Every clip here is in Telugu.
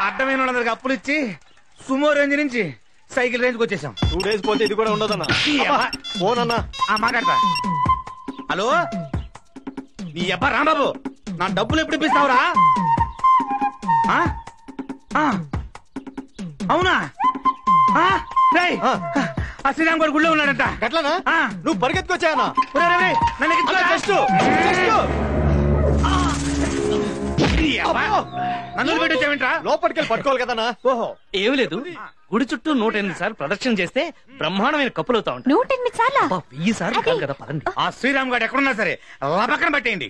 అడ్డమైన వాళ్ళందరికి అప్పులు ఇచ్చి సుమో రేంజ్ నుంచి సైకిల్ రేంజ్కి వచ్చేసాం. 2 days పోతే ఇది కూడా ఉండదన్నా. ఫోన్ అన్నా మాట్లాడతా. హలో నీ అబ్బా రాంబాబు, నా డబ్బులు ఎప్పుడు ఇప్పిస్తావురా? అవునా? ఆ శ్రీరామ్ గారు గుళ్ళో ఉన్నాడంట. గట్లనా? నువ్వు పరిగెత్తుకొచ్చాయన్నా? నన్ను పెట్టొచ్చావేంట్రా? లోపలికెళ్ళి పట్టుకోవాలి కదన్నా. ఓహో ఏం లేదు, గుడి చుట్టూ 108 సార్లు ప్రదక్షిణ చేస్తే బ్రహ్మాండమైన కప్పులు అవుతా ఉంటాయి. 108 సార్లా? 1000 సార్లు కాదు కదా, పదండి. ఆ శ్రీరామ్ గారు ఎక్కడున్నా సరే పక్కన పట్టేయండి.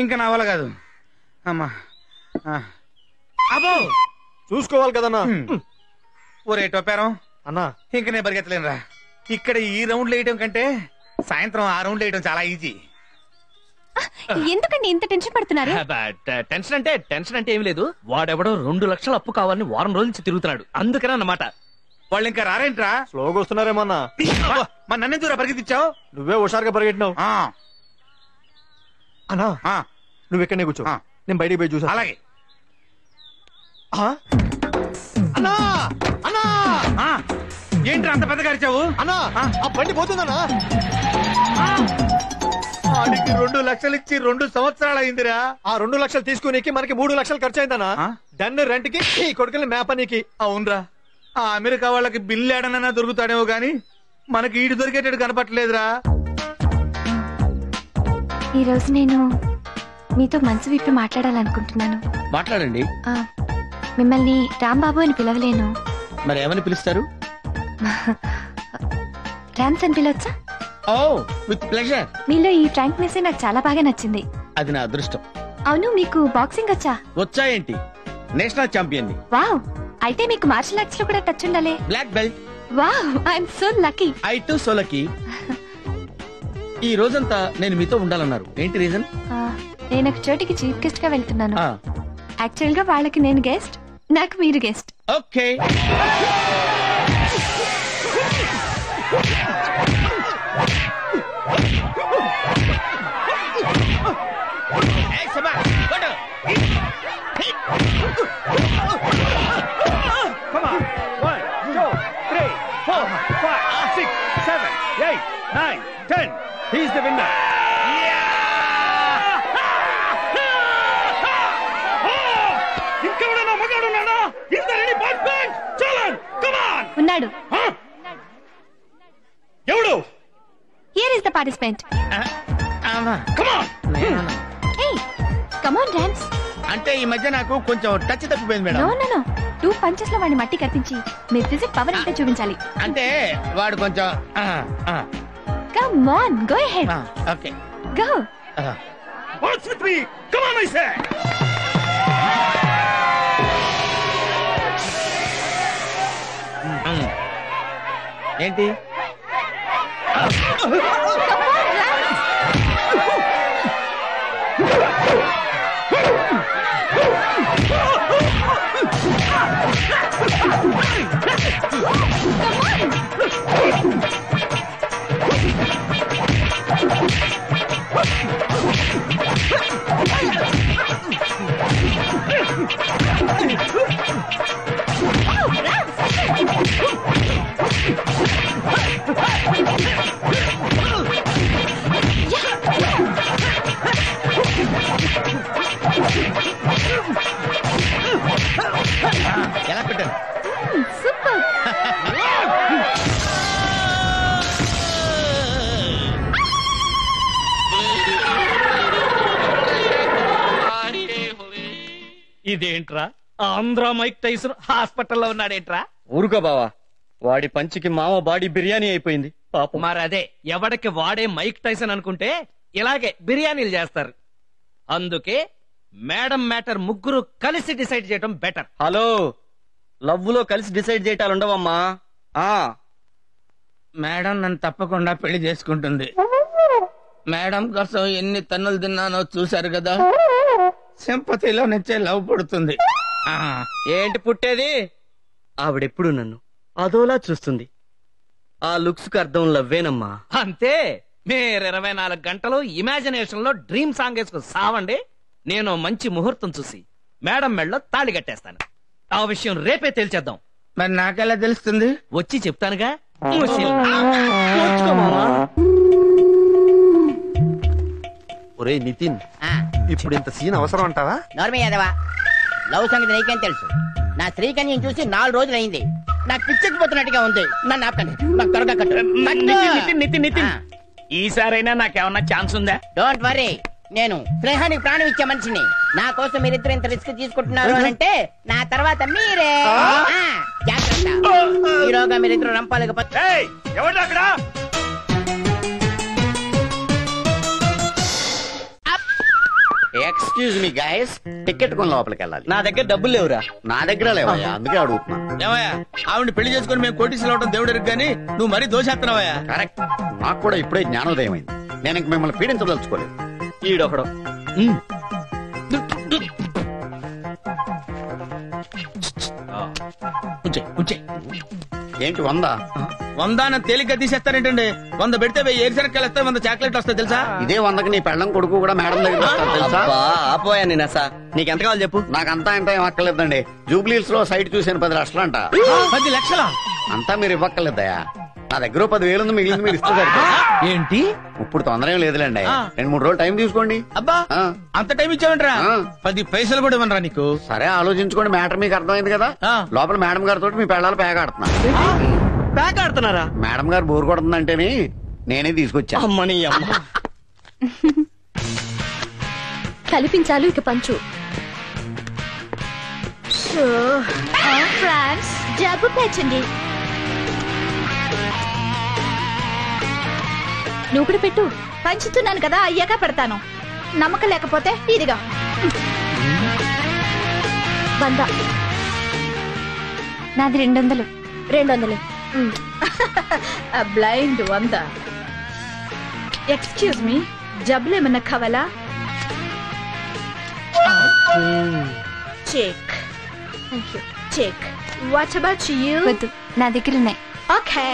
ఇంకా నా వల్ల కాదు అమ్మా. అబ్బో చూసుకోవాలి కదన్నా. ఒరే టొప్పారం అన్నా, ఇంక నేను పరిగెత్తలేనురా. ఇక్కడ ఈ రౌండ్లు వేయటం కంటే సాయంత్రం ఆ రౌండ్లు వేయటం చాలా ఈజీ. ఎందుకండి ఇంత టెన్షన్ పడుతున్నారు? టెన్షన్ అంటే ఏం లేదు, వాడెవడో 2 లక్షల అప్పు కావాలని వారం రోజుల నుంచి తిరుగుతున్నాడు, అందుకనే అన్నమాట. వాళ్ళు ఇంకా రారేంట్రా? స్లోగా వస్తున్నారేమన్నా. మా నన్నెందుకురా పరిగెత్తిచ్చావు? నువ్వే హుషారుగా పరిగెట్టినావు. అన్నా నువ్వు ఎక్కడనే కూర్చో, నేను బయటికి పోయి చూసా. అలాగే. అన్నా అన్నా ఏంట్రా అంత పెద్దగా అరిచావు? అన్నా ఆ బండి పోతుందన్నా. వాడికి 2 లక్షలు ఇచ్చి 2 సంవత్సరాలు అయిందిరా. ఆ 2 లక్షలు తీసుకునేకి మనకి 3 లక్షలు ఖర్చు అయిందన్నా. డన్ రెంట్ కి ఈ కొడుకుని మేపనీకి. అవునరా, ఆ అమెరికా వాళ్ళకి బిల్లు ఏడనన్నా దొరుకుతాడేమో గాని మనకి ఈడు దొరికేటట్టు కనపట్లేదురా. ఈ రోజు నేను మీతో మనసు విప్పి మాట్లాడాలనుకుంటున్నాను. మాట్లాడండి. మిమ్మల్ని రాంబాబు అని పిలవలేను. మరి ఏమని పిలుస్తారు? రామ్స్ అని పిలవచ్చా? ఓ విత్ ప్లెజర్. మీలో ఈ ఫ్రాంక్నెస్ నాకు చాలా బాగా నచ్చింది. అది నా అదృష్టం. అవును, మీకు బాక్సింగ్ వచ్చా? వచ్చాయేంటి, నేషనల్ ఛాంపియన్ ని. వావ్, అయితే మీకు మార్షల్ ఆర్ట్స్ లో కూడా టచ్ ఉండాలి. Black belt. Wow, I'm so lucky. I too so lucky. ఈ రోజంతా నేను మీతో ఉండాలన్నారు, ఏంటి రీజన్? నేను ఒక చోటికి చీఫ్ గెస్ట్ గా వెళ్తున్నాను. యాక్చువల్ గా వాళ్ళకి నేను గెస్ట్, నాకు మీరు guest. Okay. Come on. 1, 2, 3, 4, 5, 6, 7, 8, 9, 10. He's the winner. ఇంకెవడన్నా మగాడున్నాడా? Is there any participant? Challenge. Come on. ఉన్నాడు. ఎవడు? Here is the participant. Come on. Hey, come on dance. అంటే ఈ మధ్య నాకు కొంచెం టచ్ తప్పిపోయింది madam. No no no. 2 punches లో వాడిని మట్టి కత్తించి మీ ఫిజిక్ పవర్ అంటే చూపించాలి. అంటే వాడు కొంచెం Come on, go ahead. Okay. Go. What's with me? Come on, I say. ఏంటి? Come on, dance. ఎలా పెట్టాను? Super. ఇదేంట్రా, ఆంధ్ర మైక్ టైసన్ హాస్పిటల్లో ఉన్నాడేంట్రా? ఊరుకో బావా, వాడి పంచికి మామ బాడీ బిర్యానీ అయిపోయింది పాపం. మరి అదే, ఎవడికి వాడే మైక్ టైసన్ అనుకుంటే ఇలాగే బిర్యానీలు చేస్తారు. అందుకే మేడం మ్యాటర్ ముగ్గురు కలిసి డిసైడ్ చేయడం బెటర్. హలో, లవ్ లో కలిసి డిసైడ్ చేయటాలు ఉండవమ్మా. మేడం నన్ను తప్పకుండా పెళ్లి చేసుకుంటుంది. మేడం కోసం ఎన్ని తన్నులు తిన్నానో చూశారు కదా, సింపతిలో నుంచే లవ్ పుడుతుంది. ఏంటి పుట్టేది? ఆవిడెప్పుడు నన్ను అదోలా చూస్తుంది. ఆ లుక్స్ కు అర్థం లవ్వేనమ్మా. అంతే. మీరు 24 గంటలు ఇమాజినేషన్ లో డ్రీమ్ సాంగ్ వేసుకుని సావండి. నేను మంచి ముహూర్తం చూసి మేడం మెళ్ళలో తాళి కట్టేస్తాను. ఆ విషయం రేపే తేల్చేద్దాం. మరి నాకెలా తెలుస్తుంది? వచ్చి చెప్తానుగా. ఒరే నితిన్, ఇప్పుడు ఇంత సీన్ అవసరం అంటావా? నోర్మే యాదవా, లవ్ సంగతి నీకేం తెలుసు? నా శ్రీకన్యం చూసి 4 రోజులు అయింది. నాకు పిచ్చెక్కిపోతున్నట్టుగా ఉంది. నన్ను ఆపకండి, నాకు త్వరగా కట్టు. నితిన్ ఈసారైనా నాకేమన్నా ఛాన్స్ ఉందా? డోంట్ వరీ, నేను స్నేహానికి ప్రాణం ఇచ్చే మనిషిని. నా కోసం మీరిద్దరు ఇంత రిస్క్ తీసుకుంటున్నారు అని అంటే నా తర్వాత మీరే. జాగ్రత్త, ఈరోగా మీరిద్దరు రంపాలకపోతే. ఎవరు అక్కడ? ఎక్స్క్యూజ్ మీ గైస్, టికెట్ కొని లోపలికి వెళ్ళాలి. నా దగ్గర డబ్బులు లేవురా. నా దగ్గర లేవయ్యా, అందుకే అడుగుతున్నా. ఏమయ్యా, ఆవిడ పెళ్లి చేసుకుని మేము కోటీసులు అవడం దేవుడు ఎరుగు గానీ నువ్వు మరీ దోషేస్తున్నావయ్యా. కరెక్ట్, నాకు కూడా ఇప్పుడే జ్ఞానోదయం అయింది. నేను ఇంక మిమ్మల్ని పీడించదలుచుకోలేదు. ఈడొకడు. ఏంటి 100? 100 తేలిగ్గా తీసేస్తారేంటండి? 100 పెడితే 1000 ఏరుశనక్కాయలు వస్తాయి, 100 చాక్లెట్ వస్తాయి తెలుసా? ఇదే 100కి నీ పెళ్ళం కొడుకు కూడా మేడం దగ్గర వస్తారు తెలుసా? ఆపోయా నేను అసా. నీకెంత కావాలి చెప్పు. నాకంతా ఇంత ఏం అక్కర్లేదండి. జూబ్లీస్ లో సైట్ చూసాను 10 లక్షలు అంట. 10 లక్షలా? అంతా మీరు ఇవ్వక్కర్లేదయా. నా దగ్గర 10,000 ఉంది, మిగిలింది మీరు ఇస్తే ఏంటి? ఇప్పుడు తొందర ఏం లేదులేండి, 2-3 రోజులు టైం తీసుకోండి. అబ్బా, అంత టైం ఇచ్చావంటరా? 10 పైసలు కూడా ఇవ్వనరా నీకు? సరే ఆలోచించుకోండి, మ్యాటర్ మీకు అర్థమైంది కదా. లోపల మేడం గారితో మీ పెళ్ళాలు పేక ఆడుతున్నా. ప్యాక్ ఆడుతున్నారా? మేడం గారు బోర్ కొడుతుందంటేనే నేనే తీసుకొచ్చా. అమ్మని అమ్మ. కల్పించాలు ఇక పంచు. ఫ్రాన్స్ జబ్బు పేర్చండి. నువ్వు కూడా పెట్టు. పంచుతున్నాను కదా, అయ్యాక పెడతాను. నమ్మకం లేకపోతే ఇదిగా 100. నాది 200. 200. బ్లైండ్ 100. ఎక్స్క్యూజ్ మీ, జబ్బులు ఏమన్నా కావాలా? Check. Check. What about you? వద్దు, నా దగ్గర ఉన్నాయి. ఓకే.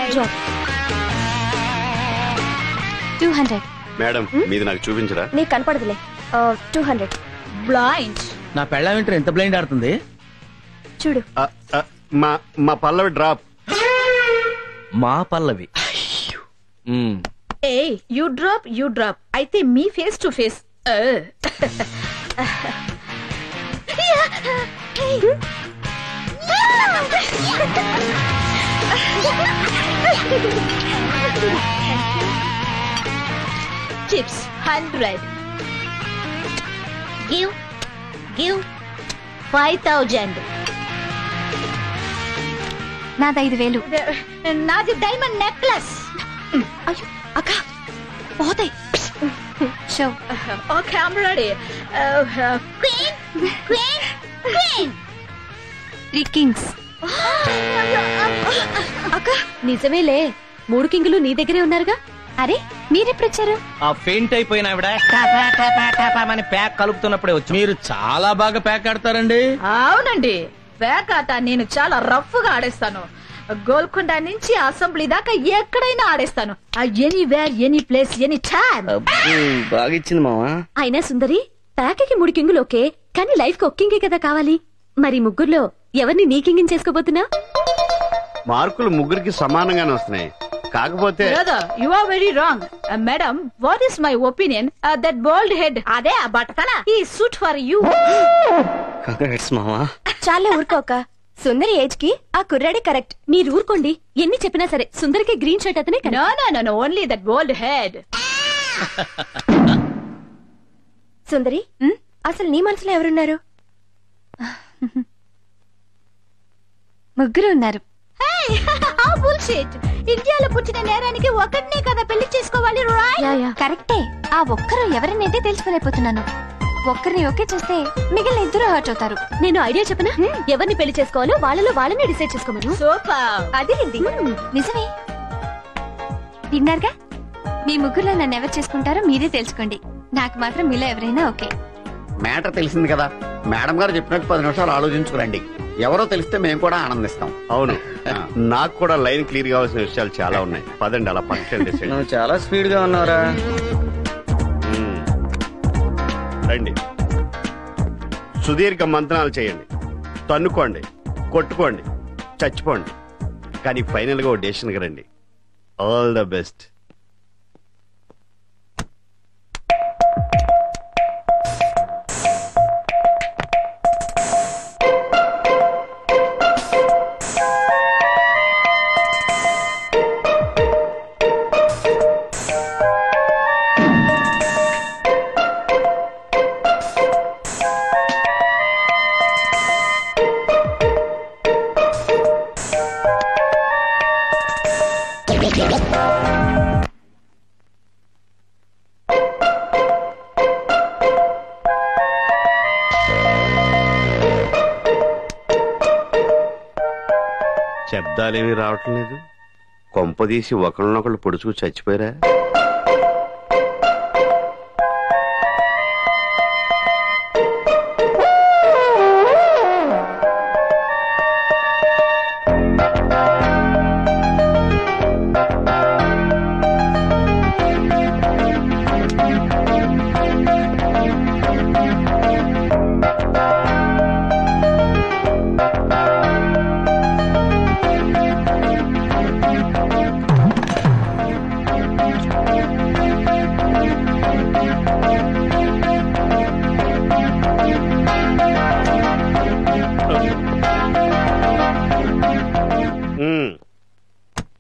200. మేడం మీది నాకు చూపించరా? నీకు కనపడదులే. 200. బ్లైండ్. నా పెళ్ళ వింటర్ ఎంత బ్లైండ్ ఆడుతుంది చూడు. మా పల్లవి డ్రాప్. మా పల్లవి. ఏ యూ డ్రాప్ అయితే మీ face to face. Chips 100. Give 5000. నాది 5000. నాది డైమండ్ నెక్లెస్. అయ్యో అక్క పోతాయి. Show. Okay, I'm ready. Queen 3 kings. అక్క నిజమేలే, 3 కింగులు నీ దగ్గరే ఉన్నారుగా. అరే మీరెప్పుడు వచ్చారు? ఆ ఫెయింట్ అయిపోయిన ఆవిడ అని ప్యాక్ కలుపుతున్నప్పుడే వచ్చి. మీరు చాలా బాగా ప్యాక్ ఆడతారండి. అవునండి, ప్యాక్ ఆట నేను చాలా రఫ్ గా ఆడేస్తాను. గోల్కొండ నుంచి అసెంబ్లీ దాకా ఎక్కడైనా ఆడేస్తాను. Anywhere, any place, any time. బాగా ఇచ్చింది మావా. అయినా సుందరి, ప్యాక్కి 3 కింగులు ఓకే, కానీ లైఫ్ కి ఒక కింగే కదా కావాలి. మరి ముగ్గురులో ఎవరిని నీ కింగిని చేసుకోబోతున్నా? మార్కులు ముగ్గురికి సమానంగానే వస్తున్నాయి. కాకపోతే you are very wrong madam. What is my opinion? That bold head, అదే ఆ బట్టతల, ఈ సూట్ ఫర్ యూ. కంగ్రాట్స్ మావా. చాలా ఊరుకోక, సుందరి ఏజ్ కి ఆ కుర్రాడే కరెక్ట్. మీరు ఊరుకోండి, ఎన్ని చెప్పినా సరే సుందరికి గ్రీన్ షర్ట్ అతనే. No only that bold head. Sundari, అసలు నీ మనసులో ఎవరున్నారు? ముగ్గురు ఉన్నారు. ఇండియాలో పుట్టిన నేరానికి ఒకటినే కదా పెళ్లి చేసుకోవాలి. కరెక్టే. ఆ ఒక్కరు ఎవరినైతే తెలుసుకోలేకపోతున్నాను. ఒక్కరిని ఓకే చేస్తే మిగిలిన ఇద్దరు హర్ట్ అవుతారు. నేను ఐడియా చెప్పనా? ఎవరిని పెళ్లి చేసుకోవాలో వాళ్ళలో వాళ్ళని డిసైడ్ చేసుకోమను. అదే నిజమే. విన్నారుగా, మీ ముగ్గురులో నన్ను ఎవరు చేసుకుంటారో మీరే తెలుసుకోండి. నాకు మాత్రం మీలో ఎవరైనా ఓకే. మ్యాటర్ తెలిసింది కదా, మేడం గారు చెప్పినట్టు 10 నిమిషాలు ఆలోచించుకురండి. ఎవరో తెలిస్తే మేము కూడా ఆనందిస్తాం. అవును, నాకు కూడా లైన్ క్లియర్ కావాల్సిన విషయాలు చాలా ఉన్నాయి. పదండి అలా పక్కన. నువ్వు చాలా స్పీడ్ గా ఉన్నారా? రండి, సుదీర్ఘ మంత్రాలు చేయండి, తన్నుకోండి, కొట్టుకోండి, చచ్చిపోండి, కానీ ఫైనల్ గా ఓ డెసిషన్ కి రండి. All the best. శబ్దాలేమీ రావటం లేదు. కొంపదీసి ఒకళ్ళనొకళ్ళు పొడుచుకు చచ్చిపోయారా?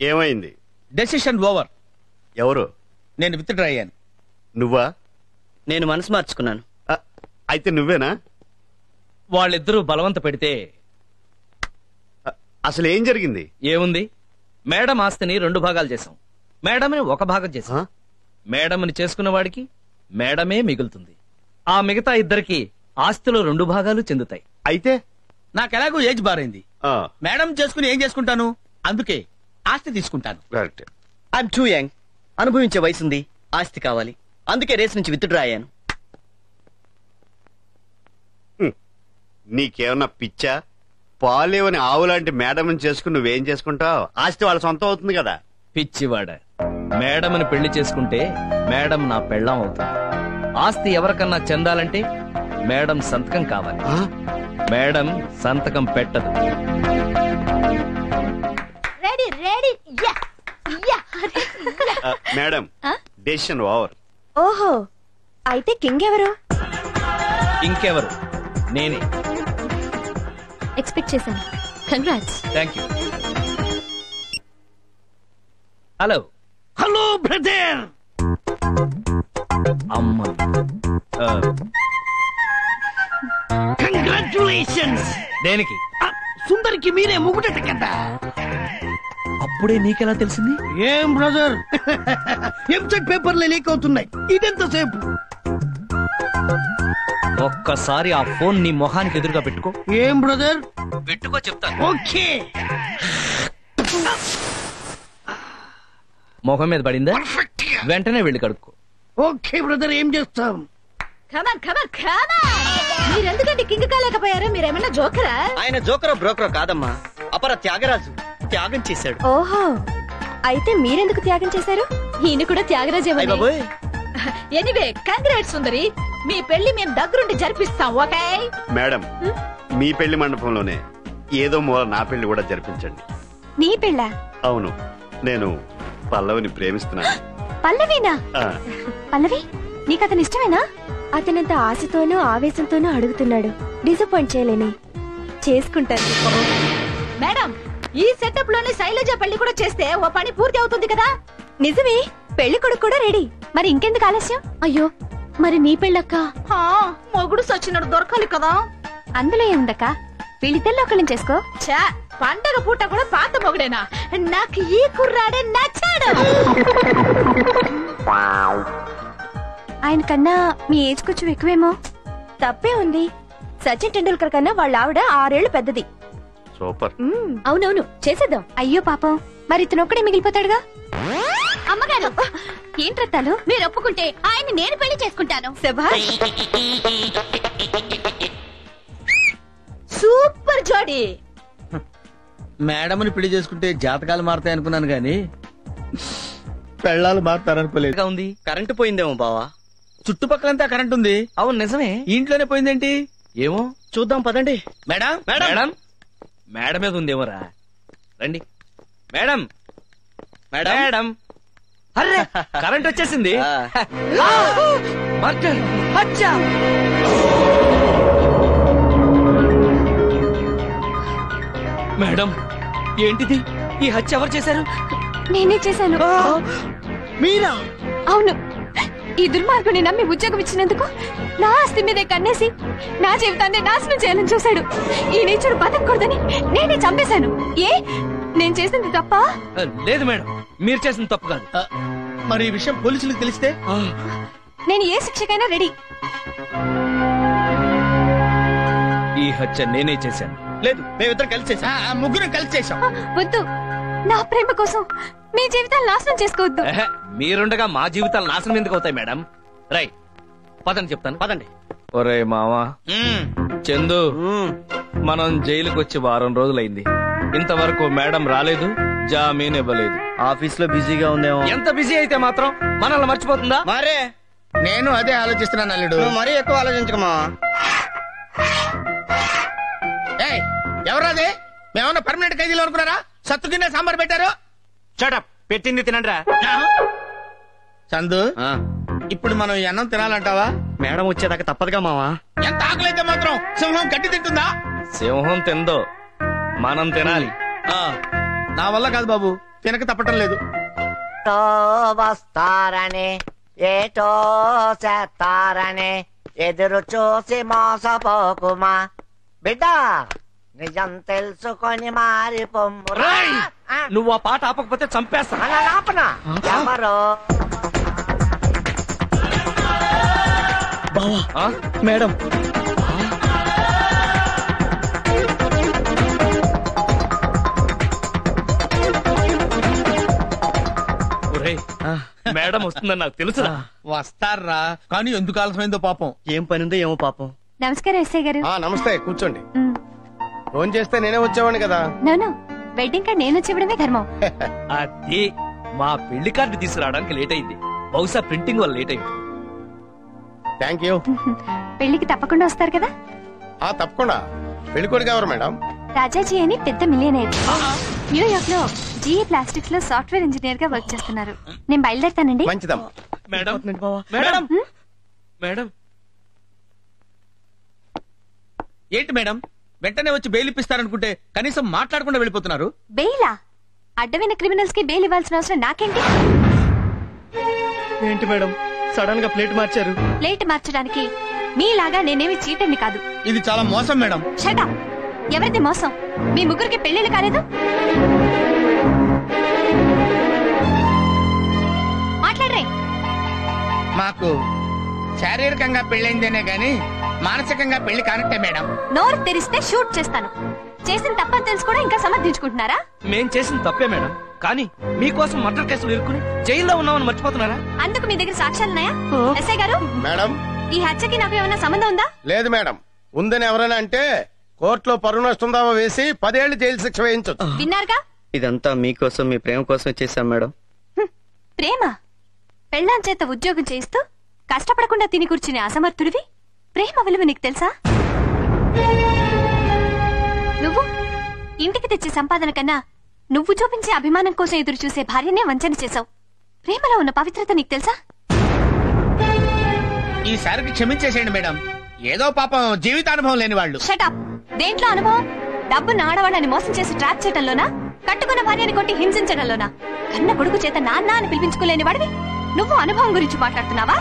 ఏమైంది? Decision over. ఎవరు? నేను విత్డ్రా అయ్యాను. నువ్వా? నేను మనసు మార్చుకున్నాను. అయితే నువ్వేనా? వాళ్ళిద్దరూ బలవంత పెడితే అసలు ఏం జరిగింది? ఏముంది, మేడం ఆస్తిని 2 భాగాలు చేశాం, మేడంని 1 భాగం చేశాం. మేడంని చేసుకున్న వాడికి మేడమే మిగులుతుంది. ఆ మిగతా ఇద్దరికి ఆస్తిలో 2 భాగాలు చెందుతాయి. అయితే నాకు ఎలాగో ఏజ్ బారైంది. మేడం చేసుకుని ఏం చేసుకుంటాను, అందుకే ఆస్తి తీసుకుంటాను. I'm two young. అనుభవించే వయసుంది, ఆస్తి కావాలి, అందుకే రేస్ నుంచి విత్డ్రా అయ్యాను. నీకేమన్నా పిచ్చా? పాలేవని ఆవులాంటి మేడం చేసుకుని నువ్వేం చేసుకుంటావు? ఆస్తి వాళ్ళ సొంతం అవుతుంది కదా. పిచ్చివాడ, మేడంని పెళ్లి చేసుకుంటే మేడం నా పెళ్ళాం అవుతుంది. ఆస్తి ఎవరికన్నా చెందాలంటే మేడం సంతకం కావాలి. మేడం సంతకం పెట్టదు. Madam, decision over. ఓహో, అయితే కింగ్ ఎవరు? ఇంకెవరు, నేనే. ఎక్స్పెక్ట్ చేశాను. Congrats. Thank you. Hello hello brother. అమ్మ, కంగ్రాచులేషన్స్. దేనికి? సుందరికి మీరే ముగుటట కదా. అప్పుడే నీకెలా తెలిసింది? ఏం బ్రదర్, ఎంసెట్ పేపర్లే లీక్ అవుతున్నాయి. ఇదెంతసేపు? ఒక్కసారి ఆ ఫోన్ నీ మొహానికి ఎదురుగా పెట్టుకో. ఏం బ్రదర్? పెట్టుకో చెప్తాను. ఓకే. మొహం మీద పడిందా? వెంటనే వెళ్ళి కడుక్కో. ఓకే బ్రదర్, ఏం చేస్తాం? మీరెందుకంటే కింగ్ కాలేకపోయారు? మీరేమన్నా జోకరా? ఆయన జోకరో బ్రోకరో కాదమ్మా, అపర త్యాగరాజు. త్యాగం చేశాడు. ఓహో, అయితే మీరెందుకు త్యాగం చేశారు? ఈయన కూడా త్యాగరాజే. ఎనీవే, కంగ్రాట్స్ సుందరి. మీ పెళ్లి మేము దగ్గరుండి జరిపిస్తాం. ఓకే మేడం, మీ పెళ్లి మండపంలోనే ఏదో మూల నా పెళ్లి కూడా జరిపించండి. నీ పెళ్ళ? అవును, నేను పల్లవిని ప్రేమిస్తున్నాను. పల్లవినా? పల్లవి, నీకు అతను ఇష్టమేనా? అతనంత ఆశతోనూ ఆవేశంతోనూ అడుగుతున్నాడు. డిసప్పాయింట్ చేయలేని చేసుకుంటాను. మేడం, ఈ సెటప్ లోనే శైలజ పెళ్లి కూడా చేస్తే ఓ పని పూర్తి అవుతుంది కదా. నిజమే, పెళ్లి కొడుకు కూడా రెడీ. మరి ఇంకెందుకు ఆలస్యం? అయ్యో, మరి నీ పెళ్ళక్క? మొగుడు సచ్చినడు దొరకాలి కదా. అందులో ఏముందక్క, వీళ్ళిద్దరిలో ఒకళ్ళని చేసుకో. చా, పండగ పూట కూడా పాత మొగుడేనా? నాకు ఈ కుర్రాడే నచ్చాడు. ఆయన కన్నా మీ ఏజ్ కొంచెం ఎక్కువేమో. తప్పే ఉంది. సచిన్ టెండూల్కర్ కన్నా వాళ్ళ ఆవిడ 6 ఏళ్లు పెద్దది. సూపర్. అవునవును, చేసేద్దాం. అయ్యో పాపం, మరి ఇతను ఒక్కడే మిగిలిపోతాడుగా. అమ్మగారు, ఏంట్రత్తాలు మీరు ఒప్పుకుంటే ఆయన్ని నేను పెళ్లి చేసుకుంటాను. శభాష్, సూపర్ జోడీ. మేడంని పెళ్లి చేసుకుంటే జాతకాలు మారుతాయి అనుకున్నాను గాని పెళ్ళాలు మారుతారనుకోలేదు. ఉంది. కరెంటు పోయిందేమో బావా. చుట్టుపక్కలంతా కరెంట్ ఉంది. అవును నిజమే. ఇంట్లోనే పోయిందేంటి? ఏమో చూద్దాం పదండి. మేడం మేడం మేడం మీద ఉందేమోరా. రండి మేడం. మేడం అర్రే కరెంట్ వచ్చేసింది. మర్డర్, హత్య. మేడం ఏంటిది? ఈ హత్య ఎవరు చేశారు? నేనే చేశాను. మీరా? అవును, ఈ దుర్మార్గుని నమ్మి ఉద్యోగం ఇచ్చినందుకు నా ఆస్తి మీదే కన్నేసి నా జీవితాన్ని నాశనం చేయాలని చూశాడు. ఈ నీచుడు బతకూడదని నేనే చంపేశాను. ఏ నేను చేసింది తప్ప? లేదు మేడం, మీరు చేసిన తప్పు కాదు. మరి ఈ విషయం పోలీసులకు తెలిస్తే? నేను ఏ శిక్షకైనా రెడీ. ఈ హత్య నేనే చేశాను. లేదు, మేమిద్దరం కలిసి చేశాం. ముగ్గురం కలిసి చేశాం. వద్దు, నా ప్రేమ కోసం మీ జీవితాలు నాశనం చేసుకోవద్దు. మీరుండగా మా జీవితాలు నాశనం ఎందుకు అవుతాయి మేడం? రై పదండి చెప్తాను. పదండి. ఒరే మావా చందు, మనం జైలుకి వచ్చి వారం రోజులైంది. ఇంతవరకు మేడం రాలేదు, జామీన్ ఇవ్వలేదు. ఆఫీస్ లో బిజీగా ఉందేమో. ఎంత బిజీ అయితే మాత్రం మనల్ని మర్చిపోతుందా? మరే నేను అదే ఆలోచిస్తున్నాను అల్లుడు. నువ్వు మరీ ఎక్కువ ఆలోచించకమా. ఎవరాది? మేమన్నా పర్మనెంట్ ఖైదీలు అనుకున్నారా? సత్తు కింద సాంబార్ పెట్టారు. షటప్, పెట్టింది తినండిరా. చందు, ఇప్పుడు మనం ఈ అన్నం తినాలంటావా? మేడం వచ్చేదాకా తప్పదుగా మావా. ఎంత ఆకలైతే మాత్రం సింహం గడ్డి తింటుందా? సింహం తిందో, మనం తినాలి. నా వల్ల కాదు బాబు, తినక తప్పటం లేదు. వస్తారని ఏటో చేస్తారని ఎదురు చూసి మోసపోకుమా బిడ్డ, నిజం తెలుసుకొని మారి పొమ్మురా. నువ్వు ఆ పాట ఆపకపోతే చంపేస్తా. ఆపనా? ఎవరో బావా, మేడం. మేడం వస్తుందని నాకు తెలుసురా. వస్తారా, కానీ ఎందుకు ఆలస్యమైందో పాపం. ఏం పనిందో ఏమో పాపం. నమస్కారం ఎస్ఐ గారు. నమస్తే, కూర్చోండి. ఫోన్ చేస్తే నేనే వచ్చేవాడిని కదా. నోను, వెడ్డింగ్ కార్డ్ నేను వచ్చి ఇవ్వడమే ధర్మం. అది మా పెళ్లి కార్డు తీసుకురావడానికి లేట్ అయింది. బహుశా ప్రింటింగ్ వల్ల లేట్ అయింది. Thank you. పెళ్లికి తప్పకుండా వస్తారు కదా? తప్పకుండా. పెళ్లికొడుకు ఎవరు మేడం? రాజాజీ అని పెద్ద మిలియనర్. న్యూయార్క్ లో జీఈ ప్లాస్టిక్స్ లో సాఫ్ట్వేర్ ఇంజనీర్ గా వర్క్ చేస్తున్నారు. నేను బయలుదేరుతానండి. మంచిదమ్మా. మేడం మేడం మేడం ఏంటి మేడం, వెంటనే వచ్చి బెయిల్ ఇప్పిస్తారనుకుంటే కనీసం మాట్లాడకుండా వెళ్ళిపోతున్నారు. బెయిలా? అడ్డమైన క్రిమినల్స్ కి బెయిల్ ఇవ్వాల్సిన అవసరం నాకేంటి? ఏంటి మేడం సడన్ గా ప్లేట్ మార్చారు? ప్లేట్ మార్చడానికి మీలాగా నేనేమి చీటర్ని కాదు. ఇది చాలా మోసం మేడం. Shut up. ఎవరిది మోసం? మీ ముగ్గురికి పెళ్లిళ్ళు కాలేదు? మాట్లాడరే. మాకు శారీరకంగా పెళ్ళైందేనే గాని మానసికంగా పెళ్లి కానట్టే మేడం. నోరు తెరిస్తే షూట్ చేస్తాను. చేసిన తప్పని తెలుసు కూడా ఇంకా సమర్థించుకుంటున్నారా? మేం చేసిన తప్పే మేడం, కానీ మీకోసం మర్డర్ కేసులు ఇరుక్కుని జైల్లో ఉన్నామని మర్చిపోతున్నారా? అందుకు మీ దగ్గర సాక్ష్యాలున్నాయా? ఎస్ఐ గారు, మేడం ఈ హత్యకి నాకు ఏమైనా సంబంధం ఉందా? లేదు మేడం. ఉందని ఎవరైనా అంటే కోర్టులో పరువు నష్టం దావా వేసి 10 ఏళ్లు జైలు శిక్ష వేయించొచ్చు. విన్నారుగా? ఇదంతా మీకోసం, మీ ప్రేమ కోసం చేశాం మేడం. ప్రేమ? పెళ్ళాం చేత ఉద్యోగం చేయిస్తూ కష్టపడకుండా తిని కూర్చునే అసమర్థుడివి ప్రేమ విలువ నీకు తెలుసా? నువ్వు ఇంటికి తెచ్చే సంపాదన కన్నా నువ్వు చూపించే అభిమానం కోసం ఎదురు చూసే భార్యనే వంచన చేశావు. ప్రేమలో ఉన్న పవిత్రత నీకు తెలుసా? ఈసారికి క్షమించేసేయండి మేడం. ఏదో పాపం జీవితానుభవం లేని వాళ్ళు. షటప్. దేంట్లో అనుభవం? డబ్బున్న ఆడవాళ్ళని మోసం చేసి ట్రాప్ చేయడంలోనా? కట్టుకున్న భార్యని కొట్టి హింసించడంలోనా? కన్న కొడుకు చేత నాన్న అని పిలిపించుకోలేని వాడివి నువ్వు అనుభవం గురించి మాట్లాడుతున్నావా?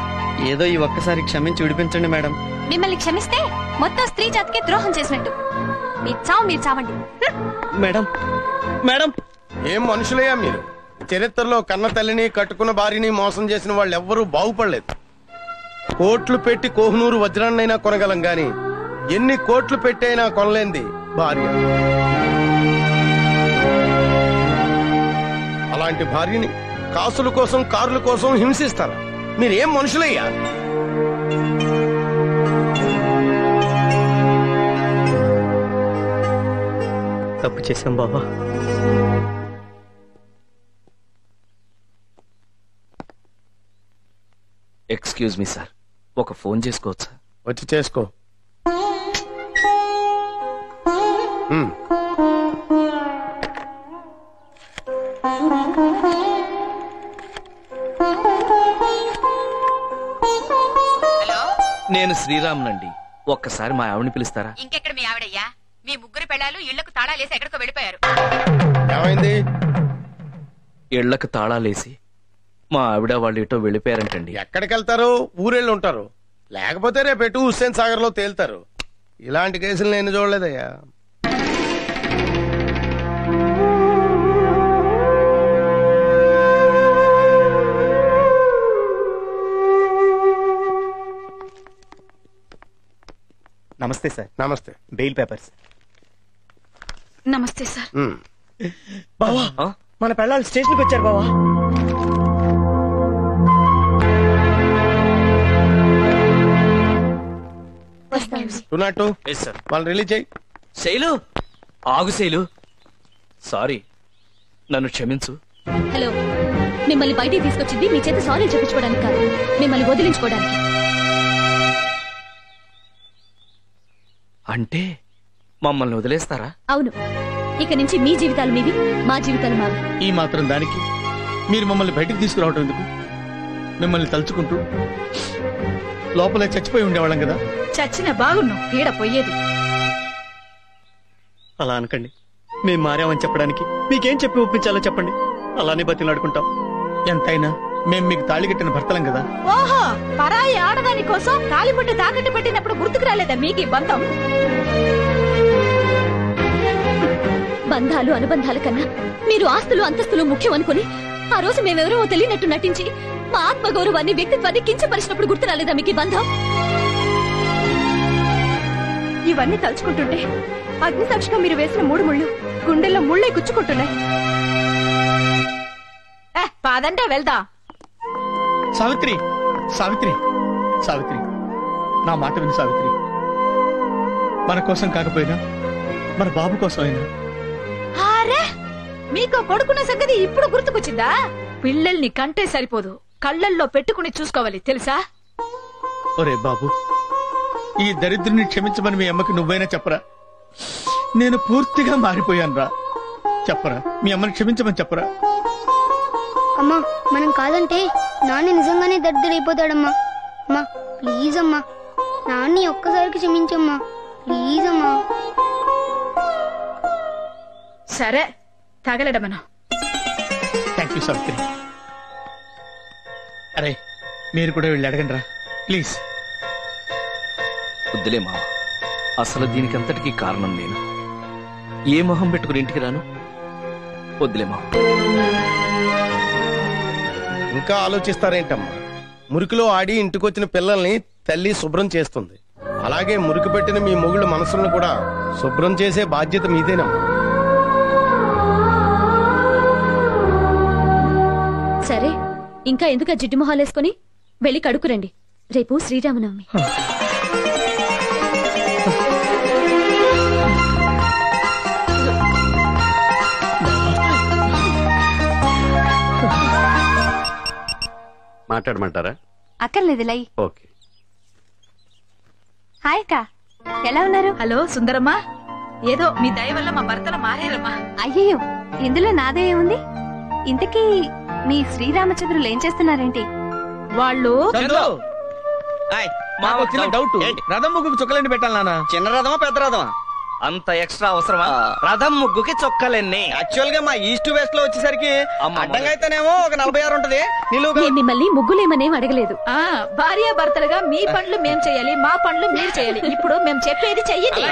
ఏదో ఈ ఒక్కసారి క్షమించి విడిపించండి మేడం. మిమ్మల్ని క్షమిస్తే మొత్తం స్త్రీ జాతికి ద్రోహం చేసినట్టు. మీ చావు మీరు చావండి. మేడం మేడం ఏం మనుషులయ్యా మీరు? చరిత్రలో కన్న తల్లిని కట్టుకున్న భార్యని మోసం చేసిన వాళ్ళు ఎవ్వరూ బాగుపడలేదు. కోట్లు పెట్టి కోహినూరు వజ్రాన్నైనా కొనగలం గాని ఎన్ని కోట్లు పెట్టైనా కొనలేంది భార్య. అలాంటి భార్యని కాసుల కోసం కార్ల కోసం హింసిస్తారు. మీరేం మనుషులయ్యా? తప్పు చేశాం బాబా. ఎక్స్క్యూజ్ మీ సార్, ఒక ఫోన్ చేసుకోవచ్చా? వచ్చి చేసుకో. నేను శ్రీరామ్నండి. ఒక్కసారి మా ఆవిడని పిలుస్తారా? ఇంకెక్కడ మీ ఆవిడయ్యా? మీ ముగ్గురు పెళ్ళాలు ఇళ్లకు తాళాలేసి ఎక్కడికో వెళ్ళిపోయారు. ఏమైంది? ఇళ్లకు తాళాలేసి మా ఆవిడ వాళ్ళు ఇటో వెళ్ళిపోయారంటండి. ఎక్కడికి వెళ్తారు? ఊరెళ్ళి ఉంటారు. లేకపోతే రేపెటు హుస్సేన్ సాగర్ లో తేలుతారు. ఇలాంటి కేసులు నేను చూడలేదయ్యా. నమస్తే సార్. నమస్తే. Bail papers. నమస్తే సార్. బావా, మన పెళ్ళాలు స్టేషన్కి వచ్చారు బావా. వాళ్ళని రిలీజ్ చేయి. శైలు, ఆగు శైలు. సారీ, నన్ను క్షమించు. హలో, మిమ్మల్ని బయటికి తీసుకొచ్చింది మీ చేత సారీ చెప్పించుకోవడానికి కాదు, మిమ్మల్ని వదిలించుకోవడానికి. అంటే మమ్మల్ని వదిలేస్తారా? అవును, ఇక నుంచి మీ జీవితాలు మీవి, మా జీవితాలు మావి. ఈ మాత్రం దానికి మీరు మమ్మల్ని బయటికి తీసుకురావటం ఎందుకు? మిమ్మల్ని తలుచుకుంటూ లోపలే చచ్చిపోయి ఉండేవాళ్ళం కదా. చచ్చిన బాగున్నాం, పీడ పోయేది. అలా అనకండి. మేం మారామని చెప్పడానికి మీకేం చెప్పి ఒప్పించాలో చెప్పండి. అలానే బతిలాడుకుంటాం. ఎంతైనా మేం మీకు తాళి కట్టిన భర్తలం కదా. ఓహో, పరాయి ఆడదాని కోసం తాలిబొట్టు తాకట్టు పెట్టినప్పుడు గుర్తుకు రాలేదా మీకు ఈ బంధం? బంధాలు అనుబంధాల కన్నా మీరు ఆస్తులు అంతస్తులు ముఖ్యం అనుకుని ఆ రోజు మేమెవరో తెలియనట్టు నటించి మా ఆత్మగౌరవాన్ని వ్యక్తిత్వాన్ని కించపరిచినప్పుడు గుర్తు రాలేదా మీకు ఈ బంధం? ఇవన్నీ తలుచుకుంటుంటే అగ్నిసాక్షిగా మీరు వేసిన 3 ముళ్ళు గుండెల్లో ముళ్ళై గుచ్చుకుంటున్నాయి. పాదంటే వెళ్దా. సావిత్రి, సావిత్రి, సావిత్రి, నా మాట విని సావిత్రి. మన కోసం కాకపోయినా మన బాబు కోసం అయినా. అరే, మీకు కొడుకున్న సంగతి ఇప్పుడు గుర్తుకొచ్చిందా? పిల్లల్ని కంటే సరిపోదు, కళ్ళల్లో పెట్టుకుని చూసుకోవాలి తెలుసా? ఒరే బాబు, ఈ దరిద్రుని క్షమించమని మీ అమ్మకి నువ్వైనా చెప్పరా? నేను పూర్తిగా మారిపోయాను రా. చెప్పరా, మీ అమ్మని క్షమించమని చెప్పరా? అమ్మా, మనం కాదంటే నాన్న నిజంగానే దరిద్రుడైపోతాడమ్మా. అమ్మా ప్లీజ్ అమ్మా, నాన్ని ఒక్కసారికి క్షమించమ్మా, ప్లీజ్ అమ్మా. సరే, తగలడమను. Thank you Savitri. అరే, మీరు కూడా వెళ్ళి అడగండి రా ప్లీజ్. వద్దులే మావ, అసలు దీనికంతటికీ కారణం నేను. ఏ మొహం పెట్టుకుని ఇంటికి రాను? వద్దులే మావ. ఇంకా ఆలోచిస్తారేంటమ్మా? మురికిలో ఆడి ఇంటికొచ్చిన పిల్లల్ని తల్లి శుభ్రం చేస్తుంది. అలాగే మురికి పెట్టిన మీ మొగుళ్ళ మనసులను కూడా శుభ్రం చేసే బాధ్యత మీదేనమ్మా. సరే, ఇంకా ఎందుకు జిడ్డు మొహాలేసుకుని వెళ్ళి కడుక్కురండి. రేపు శ్రీరామనవమి. మాట్లాడమంటారా? అక్కర్లేదు లై. ఓకే. హాయ్ అక్క, ఎలా ఉన్నారు? హలో సుందరమ్మా, ఏదో మీ దయ వల్ల మా భర్తలు మారారమ్మా. అయ్యయ్యో, ఇందులో నాదే ఉంది. ఇంతకీ మీ శ్రీరామచంద్రులు ఏం చేస్తున్నారేంటి? వాళ్ళు మాకు చిన్న డౌట్. రథం ముగ్గుకు చుక్కలేండి పెట్టాలి నాన్న? చిన్న రథమా పెద్ద రథమా? అంత ఎక్స్ట్రా అవసరమా? రథం ముగ్గుకి చొక్కలెన్ని? యాక్చువల్ గా మా ఈస్ట్ వెస్ట్ లో వచ్చేసరికి అడ్డంగా అయితేనేమో ఒక 46 ఉంటది. నేను మిమ్మల్ని ముగ్గులేమనేం అడగలేదు. భార్య భర్తలుగా మీ పనులు మేం చేయాలి, మా పనులు మీరు చేయాలి. ఇప్పుడు మేము చెప్పేది చెయ్యండి.